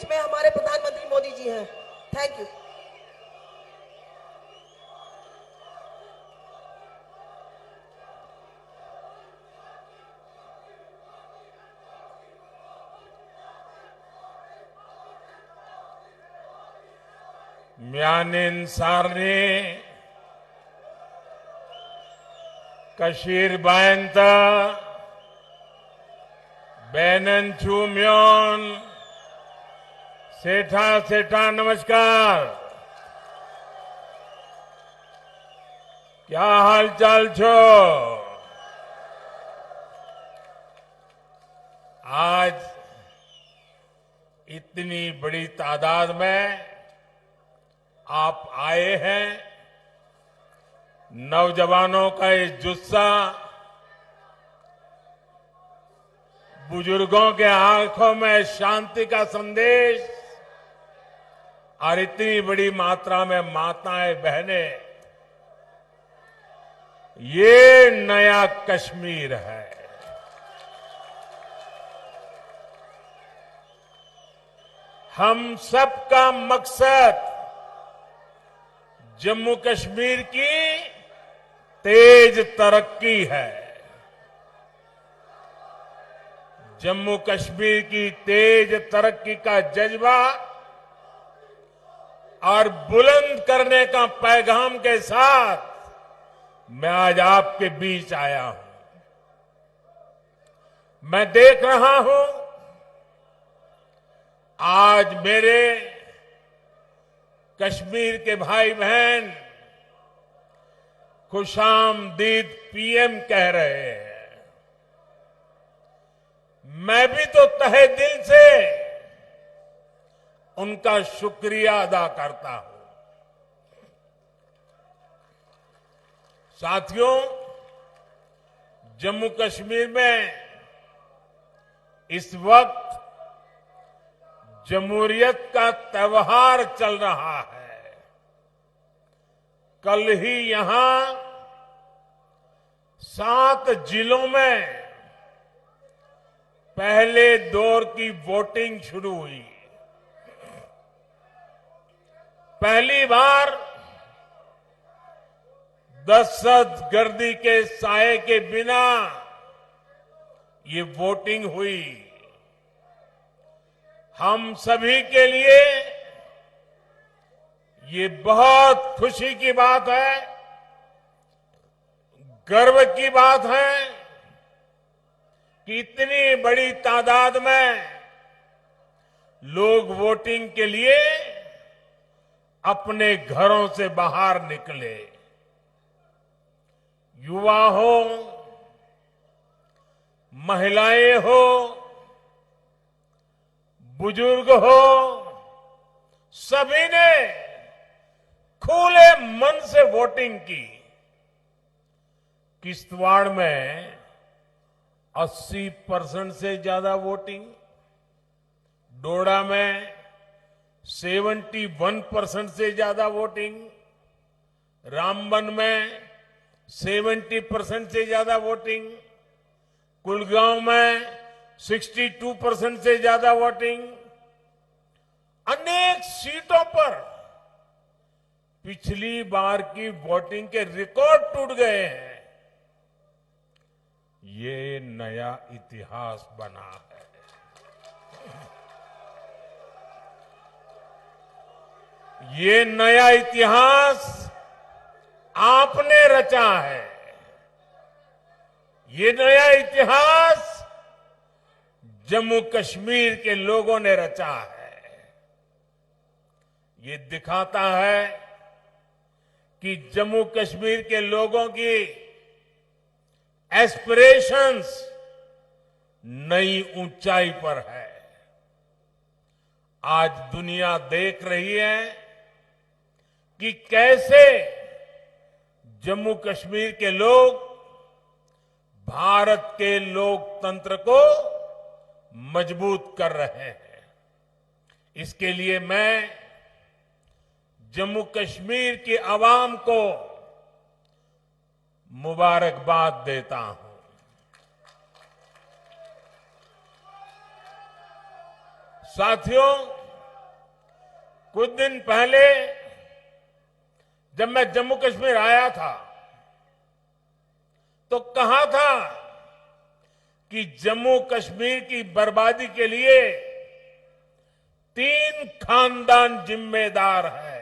बीच में हमारे प्रधानमंत्री मोदी जी हैं। Thank you. म्यानिन सारने कशीर बायंता बैनन चूम्योन सेठा सेठा नमस्कार। क्या हाल चाल छो? आज इतनी बड़ी तादाद में आप आए हैं। नौजवानों का ये जुस्सा, बुजुर्गों के आंखों में शांति का संदेश और इतनी बड़ी मात्रा में माताएं बहनें, ये नया कश्मीर है। हम सबका मकसद जम्मू कश्मीर की तेज तरक्की है। जम्मू कश्मीर की तेज तरक्की का जज्बा और बुलंद करने का पैगाम के साथ मैं आज आपके बीच आया हूं। मैं देख रहा हूं आज मेरे कश्मीर के भाई बहन खुशामदीद पीएम कह रहे हैं। मैं भी तो तहे दिल से उनका शुक्रिया अदा करता हूं। साथियों, जम्मू कश्मीर में इस वक्त जमहूरियत का त्योहार चल रहा है। कल ही यहां 7 जिलों में पहले दौर की वोटिंग शुरू हुई। पहली बार दहशतगर्दी के साए के बिना ये वोटिंग हुई। हम सभी के लिए ये बहुत खुशी की बात है, गर्व की बात है कि इतनी बड़ी तादाद में लोग वोटिंग के लिए अपने घरों से बाहर निकले। युवा हो, महिलाएं हो, बुजुर्ग हो, सभी ने खुले मन से वोटिंग की। किश्तवाड़ में 80% से ज्यादा वोटिंग, डोडा में 71% से ज्यादा वोटिंग, रामबन में 70% से ज्यादा वोटिंग, कुलगांव में 62% से ज्यादा वोटिंग। अनेक सीटों पर पिछली बार की वोटिंग के रिकॉर्ड टूट गए हैं। ये नया इतिहास बना है। ये नया इतिहास आपने रचा है। ये नया इतिहास जम्मू कश्मीर के लोगों ने रचा है। ये दिखाता है कि जम्मू कश्मीर के लोगों की एस्पिरेशंस नई ऊंचाई पर है। आज दुनिया देख रही है कि कैसे जम्मू कश्मीर के लोग भारत के लोकतंत्र को मजबूत कर रहे हैं। इसके लिए मैं जम्मू कश्मीर की आवाम को मुबारकबाद देता हूं। साथियों, कुछ दिन पहले जब मैं जम्मू कश्मीर आया था तो कहा था कि जम्मू कश्मीर की बर्बादी के लिए 3 खानदान जिम्मेदार है।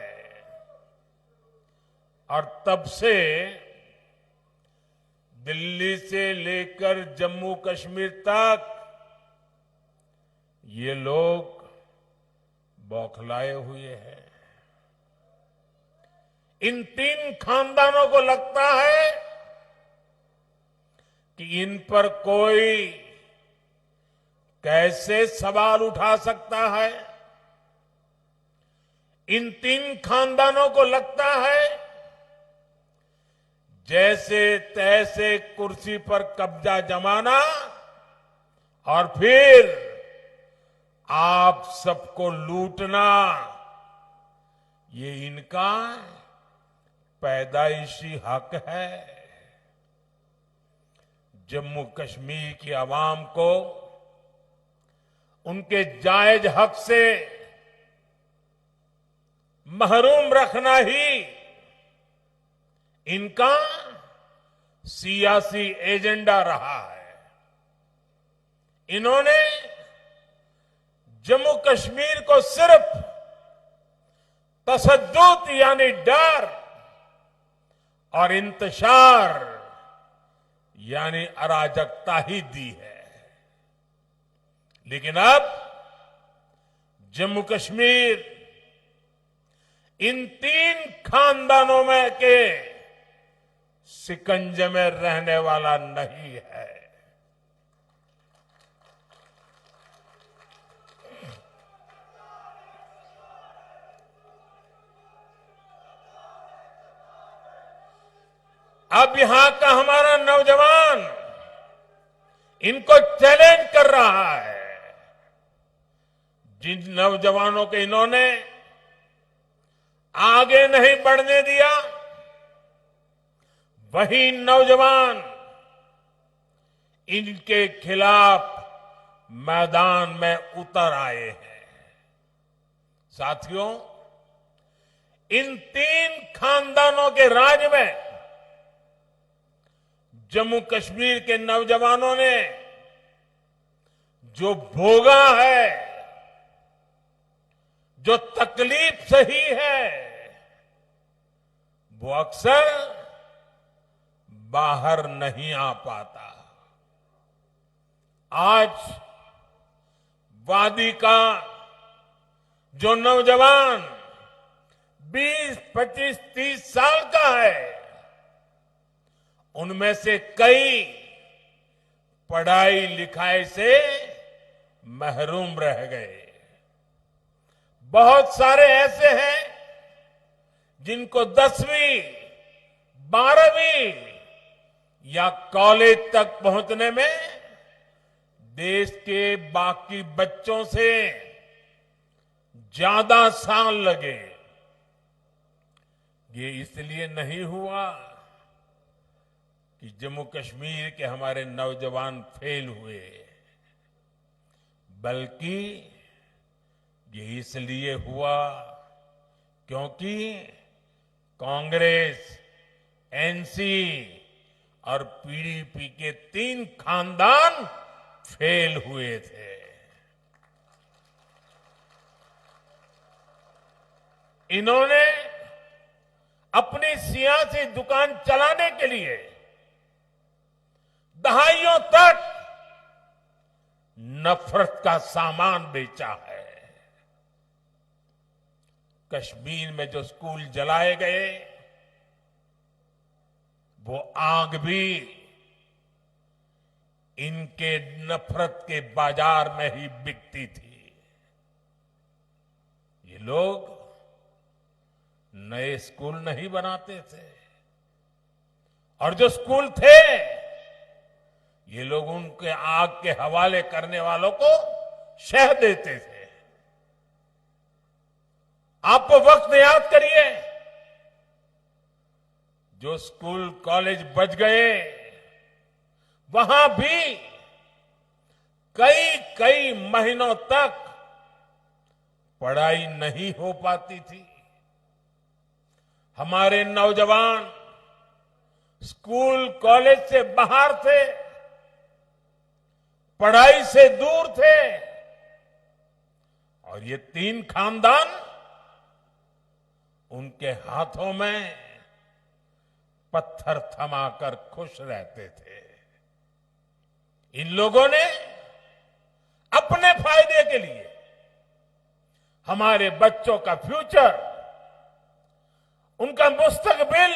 और तब से दिल्ली से लेकर जम्मू कश्मीर तक ये लोग बौखलाए हुए हैं। इन 3 खानदानों को लगता है कि इन पर कोई कैसे सवाल उठा सकता है। इन 3 खानदानों को लगता है जैसे तैसे कुर्सी पर कब्जा जमाना और फिर आप सबको लूटना, ये इनका पैदाइशी हक है। जम्मू कश्मीर की आवाम को उनके जायज हक से महरूम रखना ही इनका सियासी एजेंडा रहा है। इन्होंने जम्मू कश्मीर को सिर्फ तशद्दुद यानी डर और इंतशार यानी अराजकता ही दी है। लेकिन अब जम्मू कश्मीर इन 3 खानदानों में के शिकंजे में रहने वाला नहीं है। अब यहां का हमारा नौजवान इनको चैलेंज कर रहा है। जिन नौजवानों के इन्होंने आगे नहीं बढ़ने दिया, वही नौजवान इनके खिलाफ मैदान में उतर आए हैं। साथियों, इन 3 खानदानों के राज में जम्मू कश्मीर के नौजवानों ने जो भोगा है, जो तकलीफ सही है, वो अक्सर बाहर नहीं आ पाता। आज वादी का जो नौजवान 20, 25, 30 साल का है, उनमें से कई पढ़ाई लिखाई से महरूम रह गए। बहुत सारे ऐसे हैं जिनको 10वीं, 12वीं या कॉलेज तक पहुंचने में देश के बाकी बच्चों से ज्यादा साल लगे। ये इसलिए नहीं हुआ कि जम्मू कश्मीर के हमारे नौजवान फेल हुए, बल्कि ये इसलिए हुआ क्योंकि कांग्रेस, एनसी और पीडीपी के 3 खानदान फेल हुए थे। इन्होंने अपनी सियासी दुकान चलाने के लिए दहाइयों तक नफरत का सामान बेचा है। कश्मीर में जो स्कूल जलाए गए, वो आग भी इनके नफरत के बाजार में ही बिकती थी। ये लोग नए स्कूल नहीं बनाते थे, और जो स्कूल थे, ये लोग उनके आग के हवाले करने वालों को शह देते थे। आप वो वक्त याद करिए, जो स्कूल कॉलेज बच गए, वहां भी कई कई महीनों तक पढ़ाई नहीं हो पाती थी। हमारे नौजवान स्कूल कॉलेज से बाहर थे, पढ़ाई से दूर थे, और ये तीन खानदान उनके हाथों में पत्थर थमाकर खुश रहते थे। इन लोगों ने अपने फायदे के लिए हमारे बच्चों का फ्यूचर, उनका मुस्तकबिल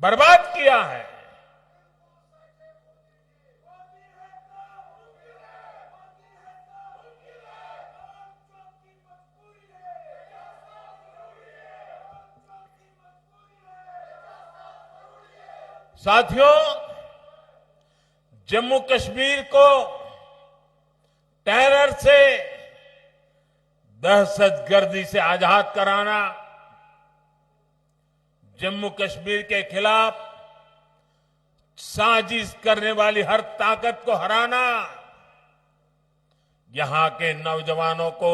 बर्बाद किया है। साथियों, जम्मू कश्मीर को टेरर से, दहशतगर्दी से आजाद कराना, जम्मू कश्मीर के खिलाफ साजिश करने वाली हर ताकत को हराना, यहां के नौजवानों को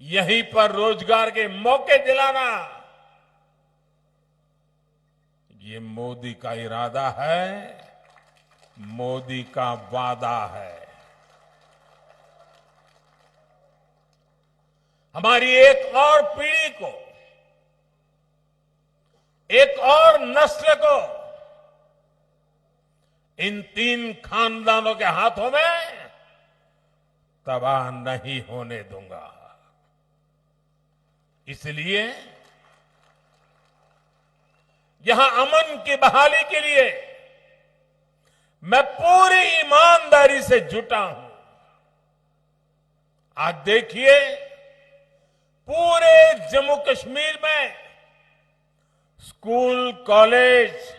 यहीं पर रोजगार के मौके दिलाना, ये मोदी का इरादा है, मोदी का वादा है। हमारी एक और पीढ़ी को, एक और नस्ल को इन तीन खानदानों के हाथों में तबाह नहीं होने दूंगा। इसलिए यहां अमन की बहाली के लिए मैं पूरी ईमानदारी से जुटा हूं। आज देखिए, पूरे जम्मू कश्मीर में स्कूल कॉलेज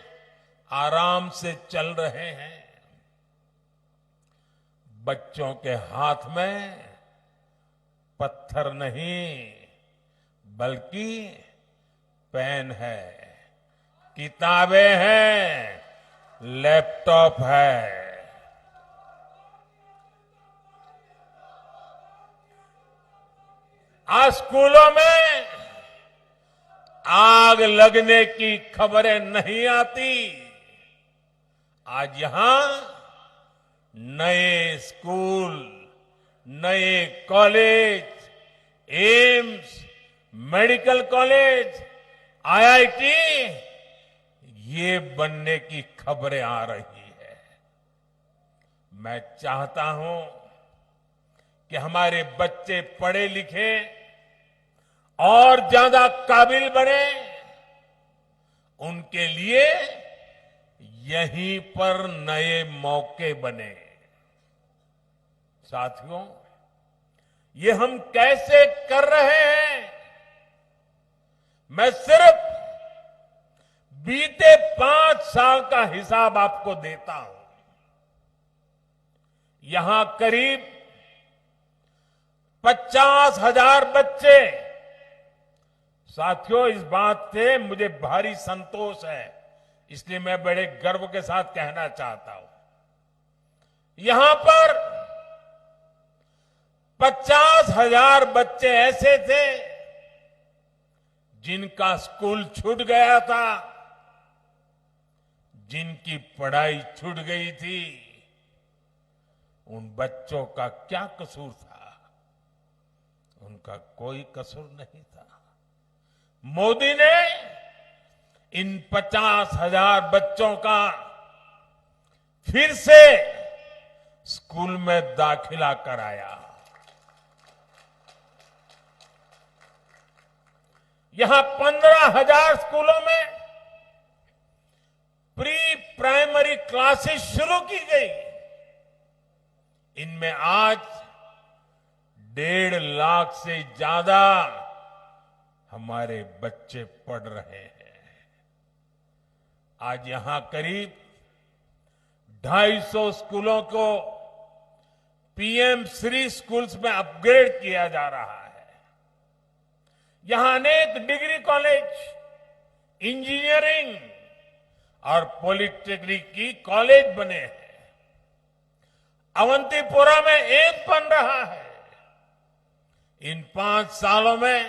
आराम से चल रहे हैं। बच्चों के हाथ में पत्थर नहीं, बल्कि पेन है, किताबें हैं, लैपटॉप है। आज स्कूलों में आग लगने की खबरें नहीं आती। आज यहां नए स्कूल, नए college, AIIMS, medical college, IIT, ये बनने की खबरें आ रही है। मैं चाहता हूं कि हमारे बच्चे पढ़े लिखे और ज्यादा काबिल बने, उनके लिए यहीं पर नए मौके बने। साथियों, ये हम कैसे कर रहे हैं? मैं सिर्फ बीते 5 साल का हिसाब आपको देता हूं। यहां करीब 50,000 बच्चे, साथियों इस बात से मुझे भारी संतोष है, इसलिए मैं बड़े गर्व के साथ कहना चाहता हूं, यहां पर 50,000 बच्चे ऐसे थे जिनका स्कूल छूट गया था, जिनकी पढ़ाई छूट गई थी। उन बच्चों का क्या कसूर था? उनका कोई कसूर नहीं था। मोदी ने इन 50,000 बच्चों का फिर से स्कूल में दाखिला कराया। यहां 15,000 स्कूलों में प्री प्राइमरी क्लासेस शुरू की गई। इनमें आज 1.5 लाख से ज्यादा हमारे बच्चे पढ़ रहे हैं। आज यहां करीब 250 स्कूलों को पीएम श्री स्कूल्स में अपग्रेड किया जा रहा है। यहां अनेक डिग्री कॉलेज, इंजीनियरिंग और पॉलिटेक्निक की कॉलेज बने हैं। अवंतीपुरा में एक बन रहा है। इन 5 सालों में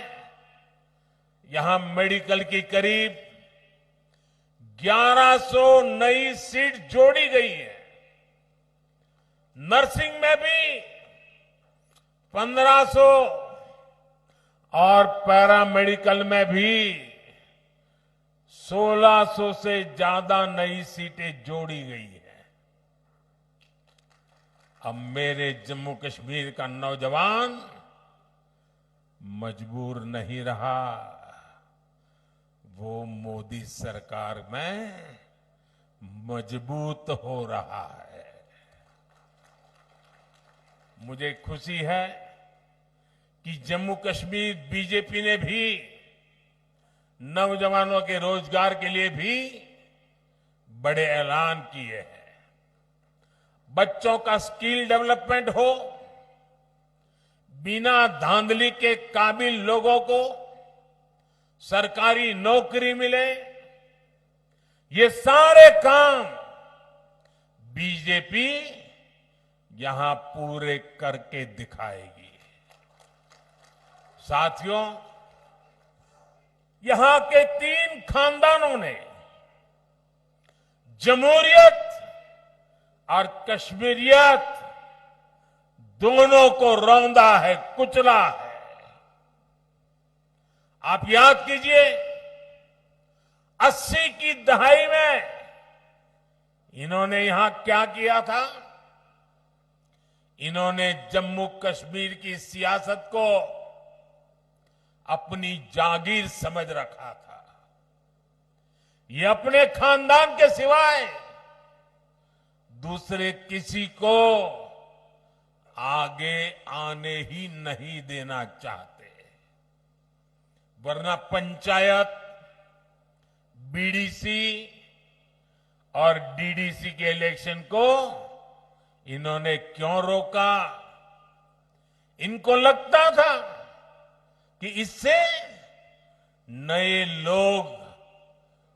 यहां मेडिकल की करीब 1100 नई सीट जोड़ी गई है। नर्सिंग में भी 1500 और पैरामेडिकल में भी 1600 से ज्यादा नई सीटें जोड़ी गई है। अब मेरे जम्मू कश्मीर का नौजवान मजबूर नहीं रहा, वो मोदी सरकार में मजबूत हो रहा है। मुझे खुशी है कि जम्मू कश्मीर बीजेपी ने भी नौजवानों के रोजगार के लिए भी बड़े ऐलान किए हैं। बच्चों का स्किल डेवलपमेंट हो, बिना धांधली के काबिल लोगों को सरकारी नौकरी मिले, ये सारे काम बीजेपी यहां पूरे करके दिखाएगी। साथियों, यहां के 3 खानदानों ने जमहूरियत और कश्मीरियत दोनों को रौंदा है, कुचला है। आप याद कीजिए, 80 की दहाई में इन्होंने यहां क्या किया था? इन्होंने जम्मू कश्मीर की सियासत को अपनी जागीर समझ रखा था। ये अपने खानदान के सिवाय दूसरे किसी को आगे आने ही नहीं देना चाहते, वरना पंचायत, बीडीसी और डीडीसी के इलेक्शन को इन्होंने क्यों रोका? इनको लगता था कि इससे नए लोग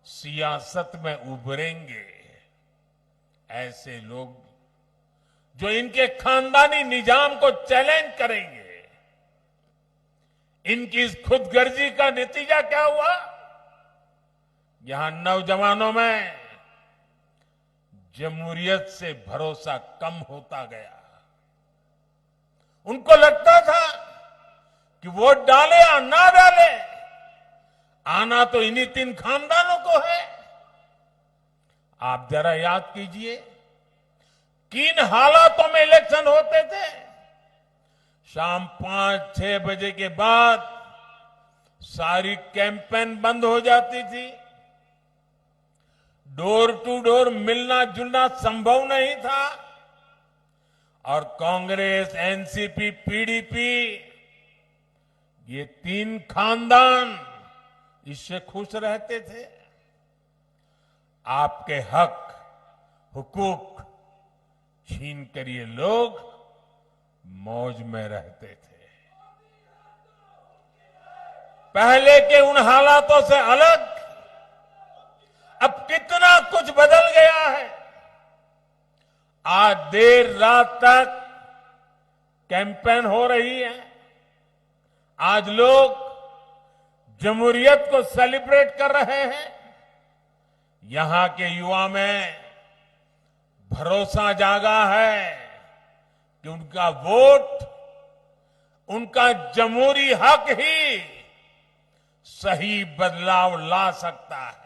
सियासत में उभरेंगे। ऐसे लोग जो इनके खानदानी निजाम को चैलेंज करेंगे। इनकी इस खुदगर्जी का नतीजा क्या हुआ? यहां नौजवानों में जमहूरियत से भरोसा कम होता गया। उनको लगता था कि वोट डाले या ना डाले, आना तो इन्हीं 3 खानदानों को है। आप जरा याद कीजिए, किन हालातों में इलेक्शन होते थे। शाम 5-6 बजे के बाद सारी कैंपेन बंद हो जाती थी। डोर टू डोर मिलना जुलना संभव नहीं था और कांग्रेस, एनसीपी, पीडीपी, ये 3 खानदान इससे खुश रहते थे। आपके हक, हुकूक छीन कर ये लोग मौज में रहते थे। पहले के उन हालातों से अलग अब कितना कुछ बदल गया है। आज देर रात तक कैंपेन हो रही है। आज लोग जमहूरियत को सेलिब्रेट कर रहे हैं। यहां के युवा में भरोसा जागा है कि उनका वोट, उनका जमहूरी हक ही सही बदलाव ला सकता है।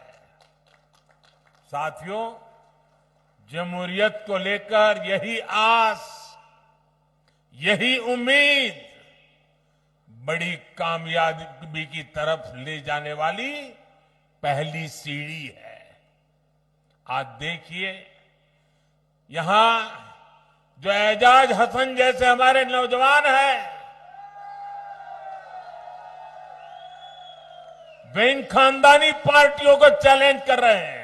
साथियों, जमहूरियत को लेकर यही आस, यही उम्मीद बड़ी कामयाबी की तरफ ले जाने वाली पहली सीढ़ी है। आज देखिए, यहां जो एजाज हसन जैसे हमारे नौजवान हैं, वे इन खानदानी पार्टियों को चैलेंज कर रहे हैं।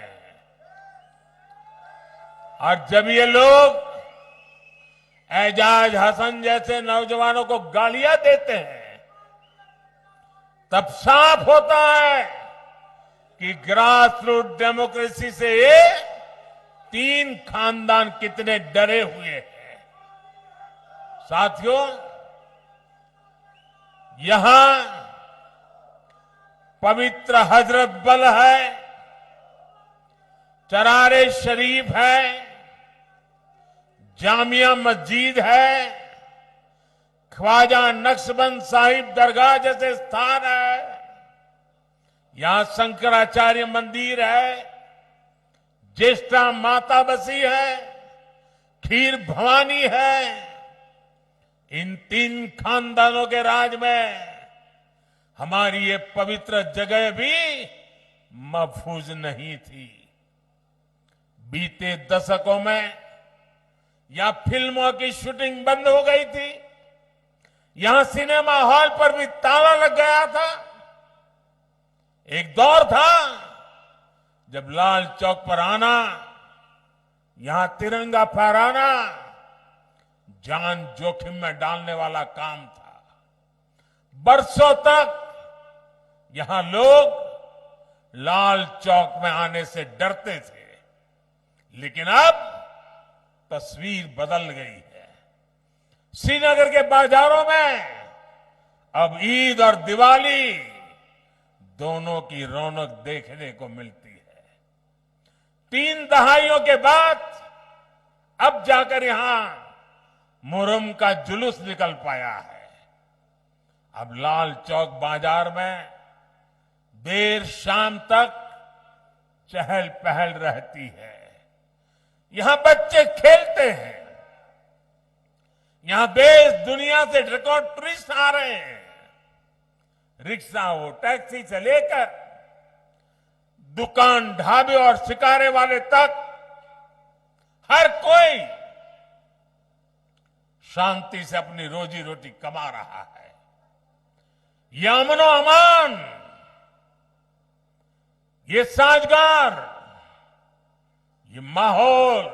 और जब ये लोग एजाज हसन जैसे नौजवानों को गालियां देते हैं, तब साफ होता है कि ग्रास रूट डेमोक्रेसी से ये 3 खानदान कितने डरे हुए हैं। साथियों, यहां पवित्र हजरत बल है, चरारे शरीफ है, जामिया मस्जिद है, ख्वाजा नक्शबंद साहिब दरगाह जैसे स्थान है, यहां शंकराचार्य मंदिर है, ज्येष्ठा माता बसी है, खीर भवानी है। इन 3 खानदानों के राज में हमारी ये पवित्र जगह भी महफूज नहीं थी। बीते दशकों में यहां फिल्मों की शूटिंग बंद हो गई थी, यहां सिनेमा हॉल पर भी ताला लग गया था। एक दौर था जब लाल चौक पर आना, यहां तिरंगा फहराना जान जोखिम में डालने वाला काम था। बरसों तक यहां लोग लाल चौक में आने से डरते थे, लेकिन अब तस्वीर बदल गई है। श्रीनगर के बाजारों में अब ईद और दिवाली दोनों की रौनक देखने को मिलती है। 3 दहाइयों के बाद अब जाकर यहां मुहर्रम का जुलूस निकल पाया है। अब लाल चौक बाजार में देर शाम तक चहल पहल रहती है। यहां बच्चे खेलते हैं, यहां देश दुनिया से रिकॉर्ड टूरिस्ट आ रहे हैं। रिक्शा हो, टैक्सी से लेकर दुकान, ढाबे और शिकारे वाले तक हर कोई शांति से अपनी रोजी रोटी कमा रहा है। ये अमनो अमान, ये साजगार, ये माहौल,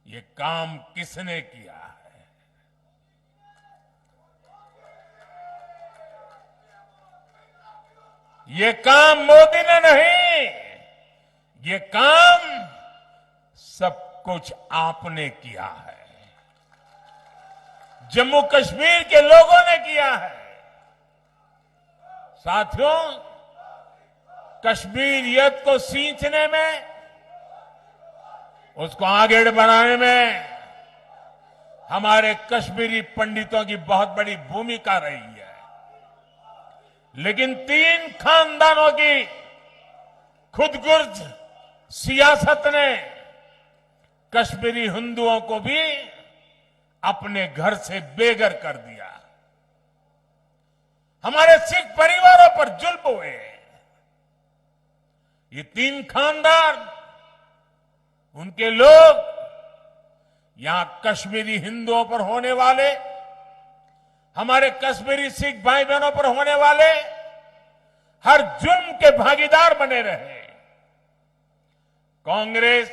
ये काम किसने किया है? ये काम मोदी ने नहीं, ये काम सब कुछ आपने किया है, जम्मू कश्मीर के लोगों ने किया है। साथियों, कश्मीरियत को सींचने में, उसको आगे बढ़ाने में हमारे कश्मीरी पंडितों की बहुत बड़ी भूमिका रही है। लेकिन 3 खानदानों की खुदगर्ज सियासत ने कश्मीरी हिंदुओं को भी अपने घर से बेघर कर दिया। हमारे सिख परिवारों पर जुल्म हुए। ये 3 खानदान, उनके लोग यहां कश्मीरी हिंदुओं पर होने वाले, हमारे कश्मीरी सिख भाई बहनों पर होने वाले हर जुल्म के भागीदार बने रहे। कांग्रेस,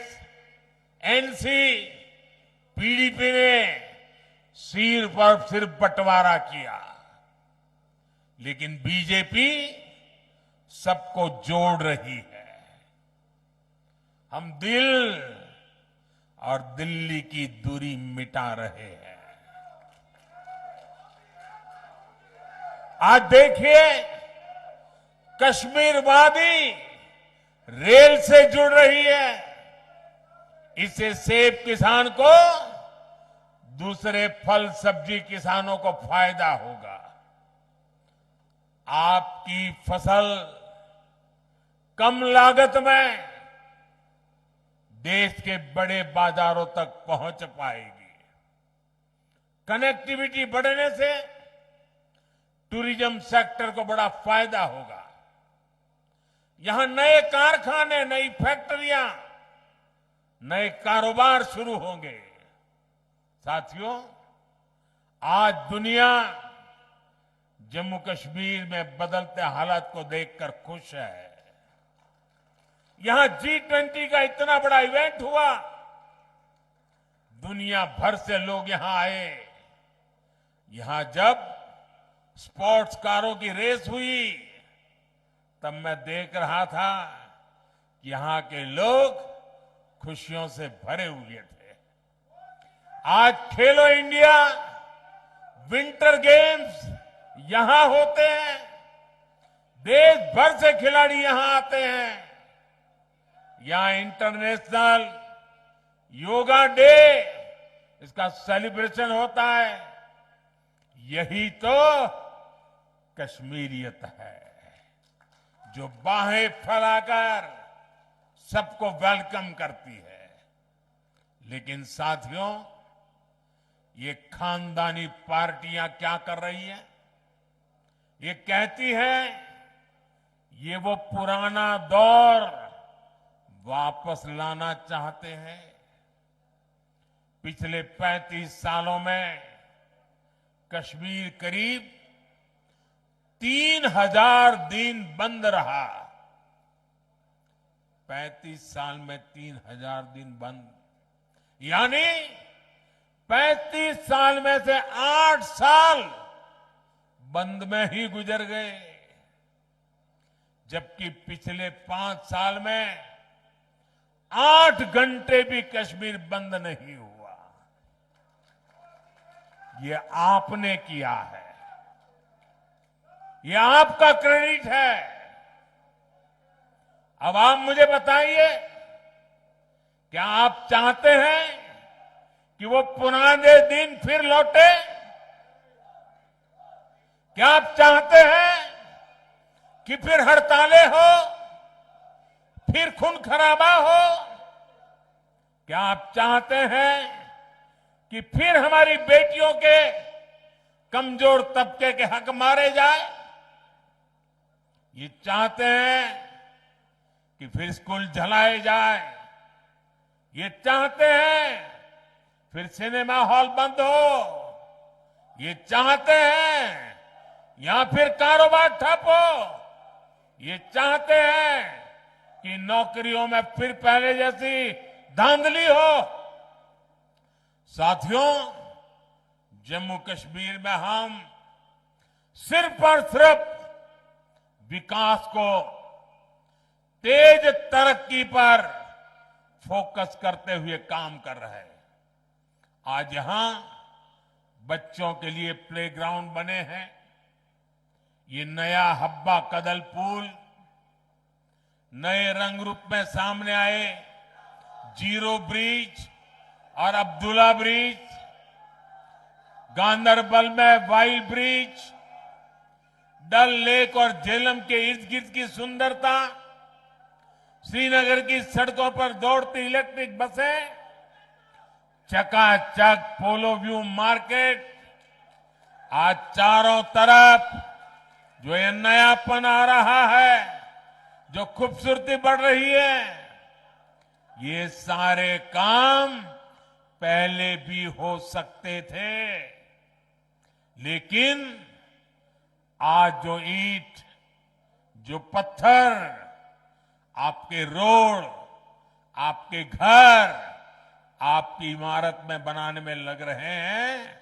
एनसी, पीडीपी ने सिर पर सिर बंटवारा किया, लेकिन बीजेपी सबको जोड़ रही है। हम दिल और दिल्ली की दूरी मिटा रहे हैं। आज देखिए, कश्मीर वादी रेल से जुड़ रही है। इससे सेब किसान को, दूसरे फल सब्जी किसानों को फायदा होगा। आपकी फसल कम लागत में देश के बड़े बाजारों तक पहुंच पाएगी। कनेक्टिविटी बढ़ने से टूरिज्म सेक्टर को बड़ा फायदा होगा। यहां नए कारखाने, नई फैक्ट्रियां, नए कारोबार शुरू होंगे। साथियों, आज दुनिया जम्मू कश्मीर में बदलते हालात को देखकर खुश है। यहां G20 का इतना बड़ा इवेंट हुआ, दुनिया भर से लोग यहां आए। यहां जब स्पोर्ट्स कारों की रेस हुई, तब मैं देख रहा था कि यहां के लोग खुशियों से भरे हुए थे। आज खेलो इंडिया विंटर गेम्स यहां होते हैं, देश भर से खिलाड़ी यहां आते हैं। यहां इंटरनेशनल योगा डे, इसका सेलिब्रेशन होता है। यही तो कश्मीरियत है, जो बाहें फैलाकर सबको वेलकम करती है। लेकिन साथियों, ये खानदानी पार्टियां क्या कर रही हैं? ये कहती हैं ये वो पुराना दौर वापस लाना चाहते हैं। पिछले 35 सालों में कश्मीर करीब 3000 दिन बंद रहा। 35 साल में 3000 दिन बंद, यानी 35 साल में से 8 साल बंद में ही गुजर गए, जबकि पिछले 5 साल में 8 घंटे भी कश्मीर बंद नहीं हुआ। ये आपने किया है, ये आपका क्रेडिट है। अब आप मुझे बताइए, क्या आप चाहते हैं कि वो पुराने दिन फिर लौटे? क्या आप चाहते हैं कि फिर हड़तालें हो, फिर खून खराबा हो? क्या आप चाहते हैं कि फिर हमारी बेटियों के कमजोर तबके के हक मारे जाए? ये चाहते हैं कि फिर स्कूल जलाए जाए? ये चाहते हैं फिर सिनेमा हॉल बंद हो? ये चाहते हैं या फिर कारोबार ठप हो? ये चाहते हैं कि नौकरियों में फिर पहले जैसी धांधली हो? साथियों, जम्मू कश्मीर में हम सिर्फ और सिर्फ विकास को, तेज तरक्की पर फोकस करते हुए काम कर रहे हैं। आज यहां बच्चों के लिए प्लेग्राउंड बने हैं। ये नया हब्बा कदल पुल, नए रंग रूप में सामने आए जीरो ब्रिज और अब्दुल्ला ब्रिज, गांदरबल में वाइल ब्रिज, डल लेक और झेलम के इर्द गिर्द की सुंदरता, श्रीनगर की सड़कों पर दौड़ती इलेक्ट्रिक बसें, चकाचक पोलो व्यू मार्केट, आज चारों तरफ जो ये नयापन आ रहा है, जो खूबसूरती बढ़ रही है, ये सारे काम पहले भी हो सकते थे। लेकिन आज जो ईंट, जो पत्थर आपके रोड, आपके घर, आपकी इमारत में बनाने में लग रहे हैं,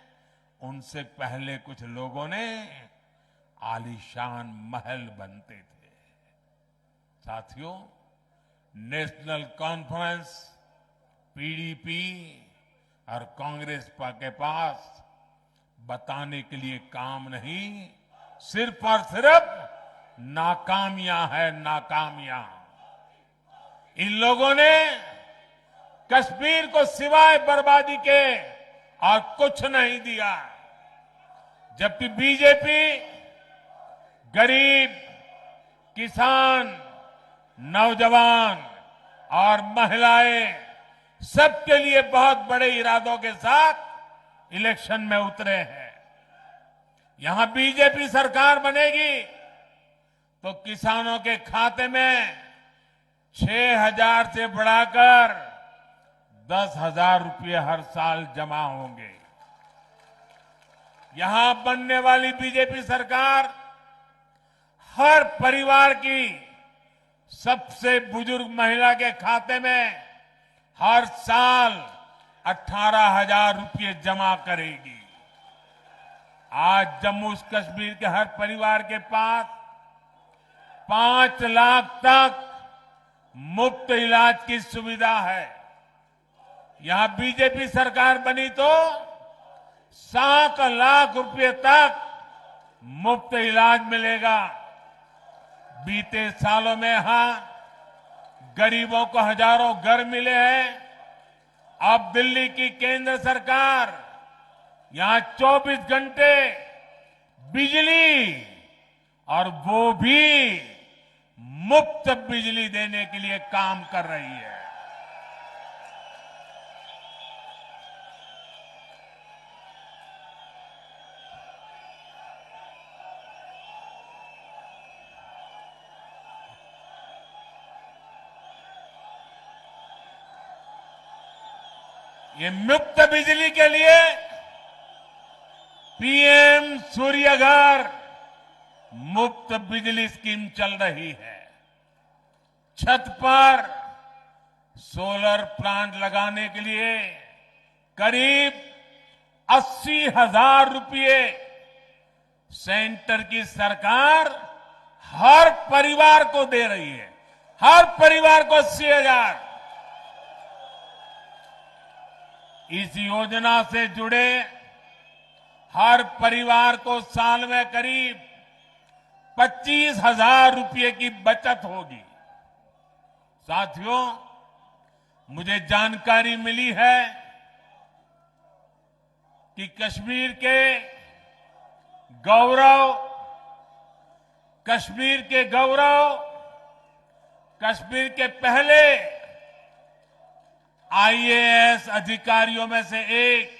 उनसे पहले कुछ लोगों ने आलीशान महल बनते थे। साथियों, नेशनल कॉन्फ्रेंस, पीडीपी और कांग्रेस के पास बताने के लिए काम नहीं, सिर्फ और सिर्फ नाकामियां है, नाकामियां। इन लोगों ने कश्मीर को सिवाय बर्बादी के और कुछ नहीं दिया, जबकि बीजेपी गरीब, किसान, नौजवान और महिलाएं सबके लिए बहुत बड़े इरादों के साथ इलेक्शन में उतरे हैं। यहां बीजेपी सरकार बनेगी तो किसानों के खाते में 6,000 से बढ़ाकर 10,000 रुपये हर साल जमा होंगे। यहां बनने वाली बीजेपी सरकार हर परिवार की सबसे बुजुर्ग महिला के खाते में हर साल 18,000 रुपये जमा करेगी। आज जम्मू कश्मीर के हर परिवार के पास 5 लाख तक मुफ्त इलाज की सुविधा है। यहां बीजेपी सरकार बनी तो 7 लाख रुपए तक मुफ्त इलाज मिलेगा। बीते सालों में यहां गरीबों को हजारों घर मिले हैं। अब दिल्ली की केंद्र सरकार यहां 24 घंटे बिजली और वो भी मुफ्त बिजली देने के लिए काम कर रही है। ये मुफ्त बिजली के लिए पीएम सूर्य घर मुफ्त बिजली स्कीम चल रही है। छत पर सोलर प्लांट लगाने के लिए करीब 80,000 रुपये सेंटर की सरकार हर परिवार को दे रही है। हर परिवार को 80,000। इस योजना से जुड़े हर परिवार को साल में करीब 25,000 रुपये की बचत होगी। साथियों, मुझे जानकारी मिली है कि कश्मीर के गौरव, कश्मीर के पहले आईएएस अधिकारियों में से एक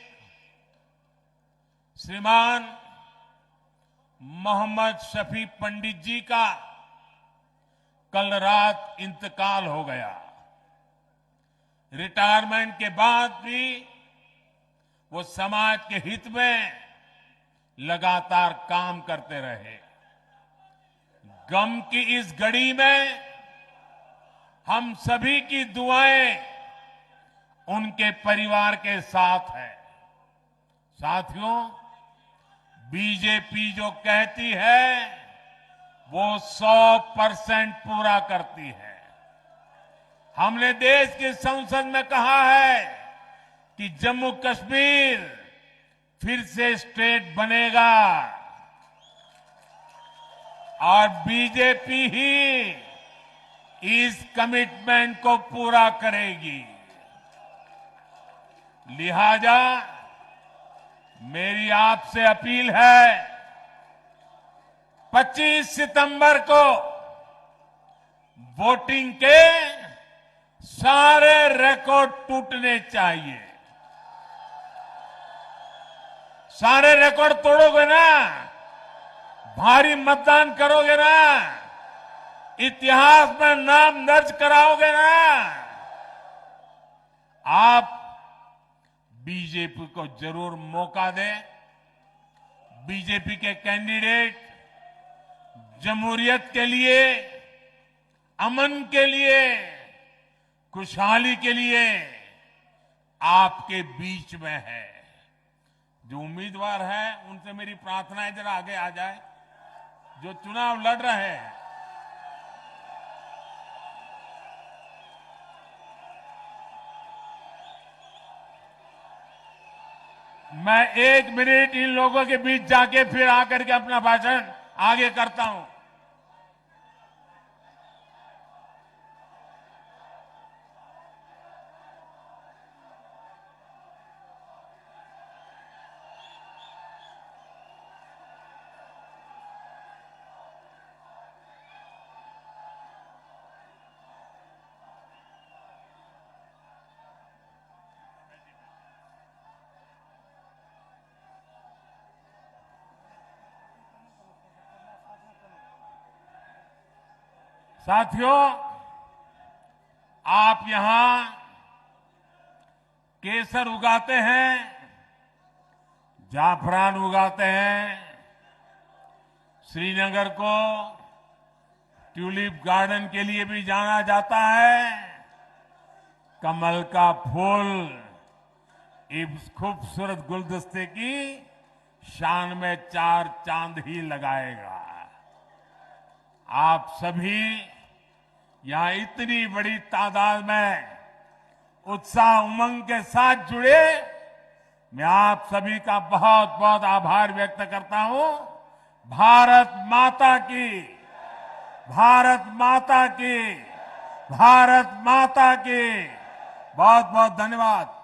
श्रीमान मोहम्मद शफी पंडित जी का कल रात इंतकाल हो गया। रिटायरमेंट के बाद भी वो समाज के हित में लगातार काम करते रहे। गम की इस घड़ी में हम सभी की दुआएं उनके परिवार के साथ है। साथियों, बीजेपी जो कहती है वो 100% पूरा करती है। हमने देश की संसद में कहा है कि जम्मू कश्मीर फिर से स्टेट बनेगा और बीजेपी ही इस कमिटमेंट को पूरा करेगी। लिहाजा मेरी आपसे अपील है, 25 सितंबर को वोटिंग के सारे रिकॉर्ड टूटने चाहिए। सारे रिकॉर्ड तोड़ोगे ना, भारी मतदान करोगे ना, इतिहास में नाम दर्ज कराओगे ना, आप बीजेपी को जरूर मौका दें। बीजेपी के कैंडिडेट जमहूरियत के लिए, अमन के लिए, खुशहाली के लिए आपके बीच में है। जो उम्मीदवार है उनसे मेरी प्रार्थना है जरा आगे आ जाए, जो चुनाव लड़ रहे हैं। मैं 1 मिनट इन लोगों के बीच जाके फिर आकर के अपना भाषण आगे करता हूं। साथियों, आप यहां केसर उगाते हैं, जाफरान उगाते हैं। श्रीनगर को ट्यूलिप गार्डन के लिए भी जाना जाता है। कमल का फूल इस खूबसूरत गुलदस्ते की शान में 4 चांद ही लगाएगा। आप सभी यहां इतनी बड़ी तादाद में उत्साह उमंग के साथ जुड़े, मैं आप सभी का बहुत बहुत आभार व्यक्त करता हूं। भारत माता की, भारत माता की, भारत माता की। बहुत बहुत धन्यवाद।